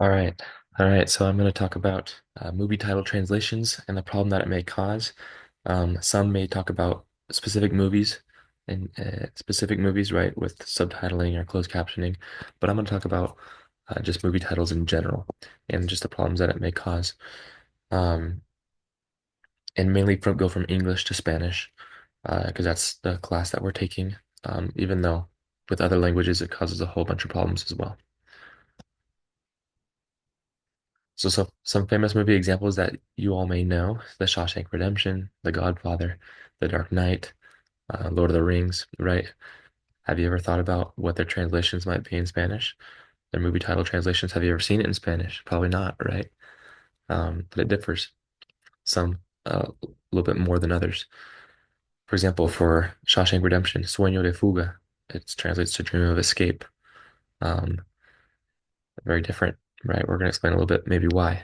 All right. All right. So I'm going to talk about movie title translations and the problem that it may cause. Some may talk about specific movies and specific movies, right, with subtitling or closed captioning. But I'm going to talk about just movie titles in general and just the problems that it may cause. Um, and mainly go from English to Spanish because that's the class that we're taking. Even though with other languages it causes a whole bunch of problems as well. So some famous movie examples that you all may know: The Shawshank Redemption, The Godfather, The Dark Knight, Lord of the Rings, right? Have you ever thought about what their translations might be in Spanish? Their movie title translations, have you ever seen it in Spanish? Probably not, right? But it differs some a little bit more than others. For example, for Shawshank Redemption, Sueño de Fuga, it translates to Dream of Escape. Um, very different, right? We're going to explain a little bit maybe why.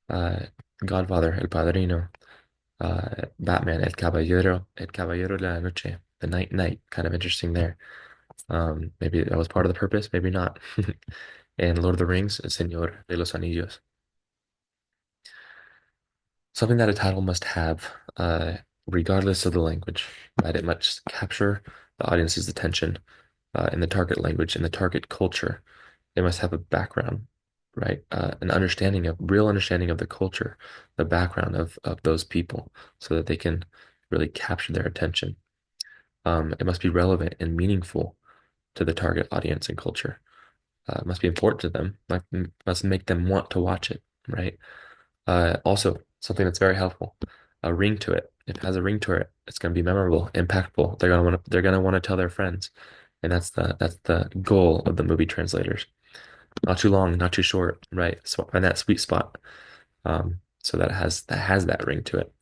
Uh, Godfather, El Padrino, Batman, El Caballero de la Noche, the Night Knight, kind of interesting there. Maybe that was part of the purpose, maybe not. And Lord of the Rings, El Señor de los Anillos. Something that a title must have, regardless of the language, right? It must capture the audience's attention in the target language, in the target culture. They must have a background, right? An understanding of real understanding of the culture, the background of those people, so that they can really capture their attention. It must be relevant and meaningful to the target audience and culture. It must be important to them, like must make them want to watch it, right? Also, something that's very helpful, a ring to it. If it has a ring to it, it's going to be memorable, impactful. They're gonna want to tell their friends, and that's the goal of the movie translators. Not too long, not too short, right? So find that sweet spot, so that it has that ring to it.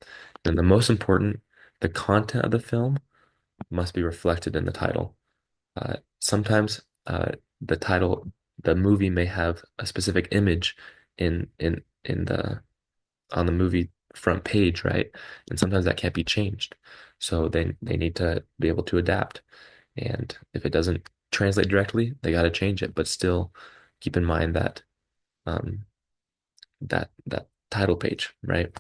And the most important, the content of the film must be reflected in the title. Sometimes the title, the movie may have a specific image in the on the movie front page, right? And sometimes that can't be changed. So they need to be able to adapt. And if it doesn't translate directly, they got to change it, but still keep in mind um, that title page, right?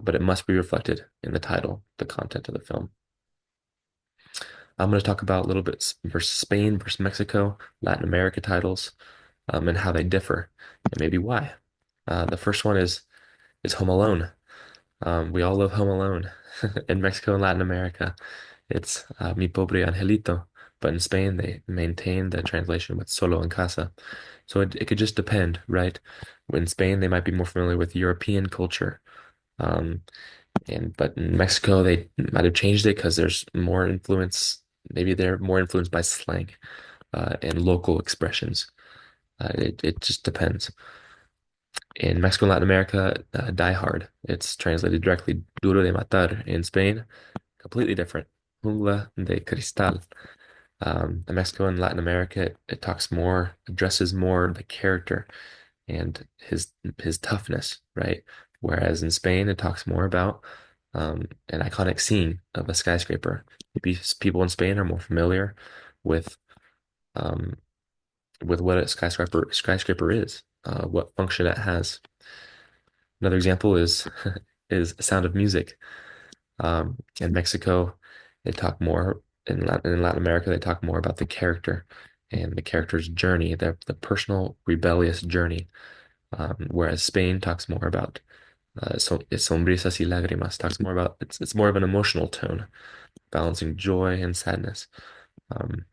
But it must be reflected in the title, the content of the film. I'm going to talk about a little bit versus Spain versus Mexico, Latin America titles, and how they differ, and maybe why. The first one is Home Alone. We all love Home Alone in Mexico and Latin America. It's Mi Pobre Angelito, but in Spain they maintain the translation with Solo en Casa. So it could just depend, right? In Spain they might be more familiar with European culture, um, but in Mexico they might have changed it because there's more influence. Maybe they're more influenced by slang and local expressions. It just depends. In Mexico and Latin America, Die Hard. It's translated directly Duro de Matar. In Spain, completely different. Jungla de Cristal. In Mexico and Latin America, it talks more, addresses more the character and his toughness, right? Whereas in Spain, it talks more about an iconic scene of a skyscraper. Maybe people in Spain are more familiar with um, with what a skyscraper is, what function it has. Another example is is Sound of Music. In Mexico, they talk more in Latin America, they talk more about the character and the character's journey, the personal rebellious journey. Whereas Spain talks more about Sonrisas y Lágrimas, talks more about it's more of an emotional tone, balancing joy and sadness. Um,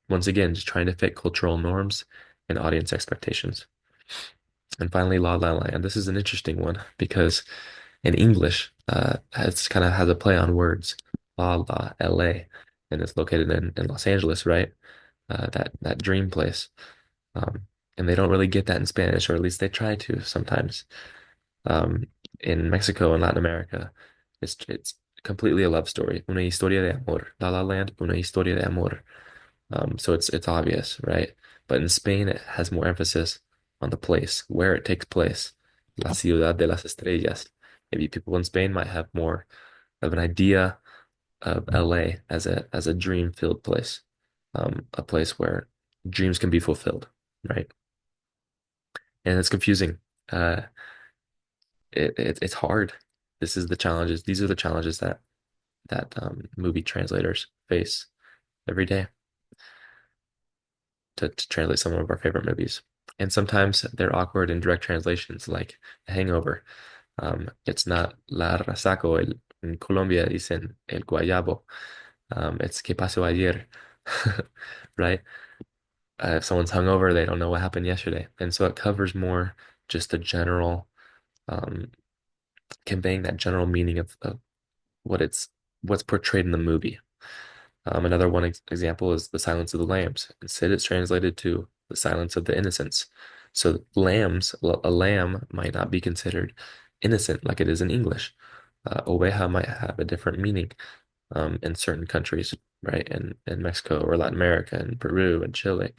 Once again, just trying to fit cultural norms and audience expectations. And finally, La La Land. This is an interesting one because in English, it's kind of has a play on words. La La, LA, and it's located in Los Angeles, right? That dream place. And they don't really get that in Spanish, or at least they try to sometimes. Um, in Mexico and Latin America, it's completely a love story. Una historia de amor. La La Land, una historia de amor. So it's obvious, right? But in Spain, it has more emphasis on the place, where it takes place. La ciudad de las estrellas. Maybe people in Spain might have more of an idea of LA as a dream-filled place, a place where dreams can be fulfilled, right? and it's confusing. Uh, it's hard. This is the challenges. These are the challenges that movie translators face every day to translate some of our favorite movies. And sometimes they're awkward in direct translations, like The Hangover. It's not la resaco. In Colombia dicen el guayabo. It's que pasó ayer, right? If someone's hungover, they don't know what happened yesterday. And so it covers more just the general, um, conveying that general meaning of what what's portrayed in the movie. Another one example is The Silence of the Lambs. Instead, it's translated to The Silence of the Innocents. So lambs, a lamb might not be considered innocent like it is in English. Oveja might have a different meaning in certain countries, right? In Mexico or Latin America, and Peru and Chile,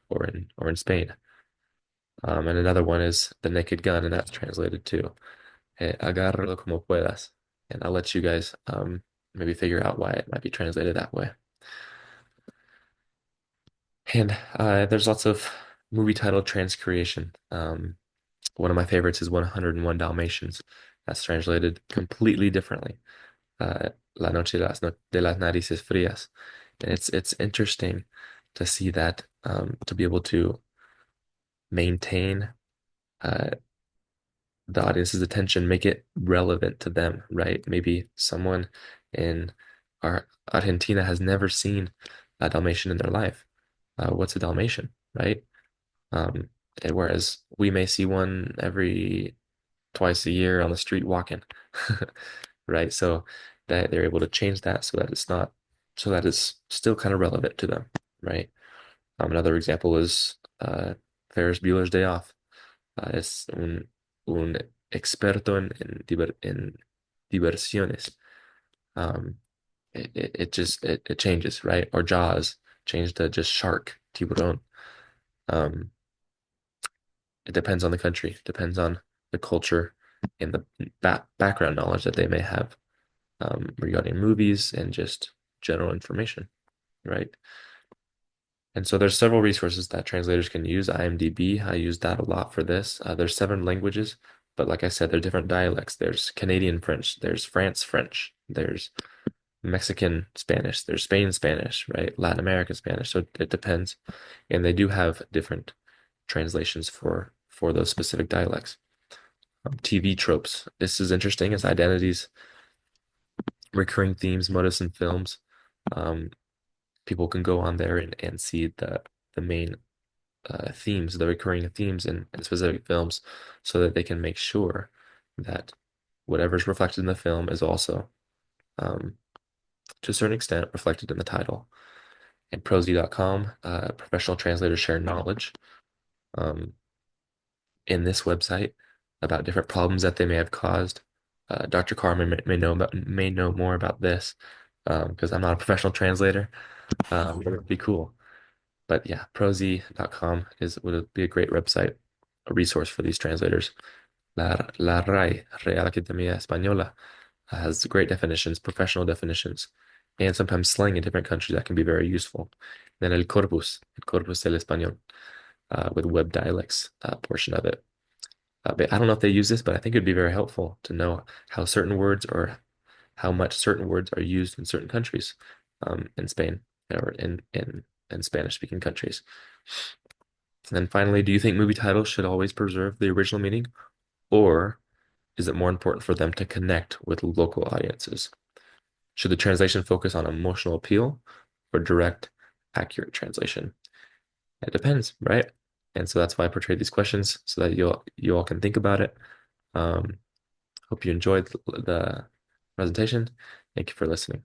or in Spain. And another one is The Naked Gun, and that's translated to agárralo como puedas. And I'll let you guys maybe figure out why it might be translated that way. And there's lots of movie title transcreation. One of my favorites is 101 Dalmatians. That's translated completely differently. La noche de las narices frías. And it's interesting to see that to be able to maintain uh, the audience's attention, make it relevant to them, right? Maybe someone in Argentina has never seen a Dalmatian in their life. What's a Dalmatian, right? Um, and whereas we may see one every twice a year on the street walking, right? So that they're able to change that so that it's not, so that it's still kind of relevant to them, right? Another example is Ferris Bueller's Day Off. Es un experto en diversiones. Um, it changes, right? Or Jaws changed to just shark, tiburón. Um, it depends on the country, depends on the culture and the background knowledge that they may have regarding movies and just general information, right? And so there's several resources that translators can use. IMDb, I use that a lot for this. There's 7 languages, but like I said, there are different dialects. There's Canadian French, there's France French, there's Mexican Spanish, there's Spain Spanish, right? Latin American Spanish. So it depends. And they do have different translations for those specific dialects. TV tropes. This is interesting as identities, recurring themes, motifs in films. Um, People can go on there and see the main themes, the recurring themes in specific films, so that they can make sure that whatever's reflected in the film is also, um, to a certain extent, reflected in the title. And Prosy.com, professional translators share knowledge um, in this website about different problems that they may have caused. Dr. Carmen may know more about this because I'm not a professional translator. But it'd be cool. But yeah, Prosy.com would be a great website, a resource for these translators. La RAE, Real Academia Española, has great definitions, professional definitions, and sometimes slang in different countries that can be very useful. Then El Corpus del Español, with web dialects portion of it. But I don't know if they use this, but I think it'd be very helpful to know how certain words or how much certain words are used in certain countries, in Spain or in Spanish-speaking countries. And then finally, do you think movie titles should always preserve the original meaning, or is it more important for them to connect with local audiences? Should the translation focus on emotional appeal or direct, accurate translation? It depends, right? And so that's why I portrayed these questions so that you all can think about it. Um, Hope you enjoyed the presentation. Thank you for listening.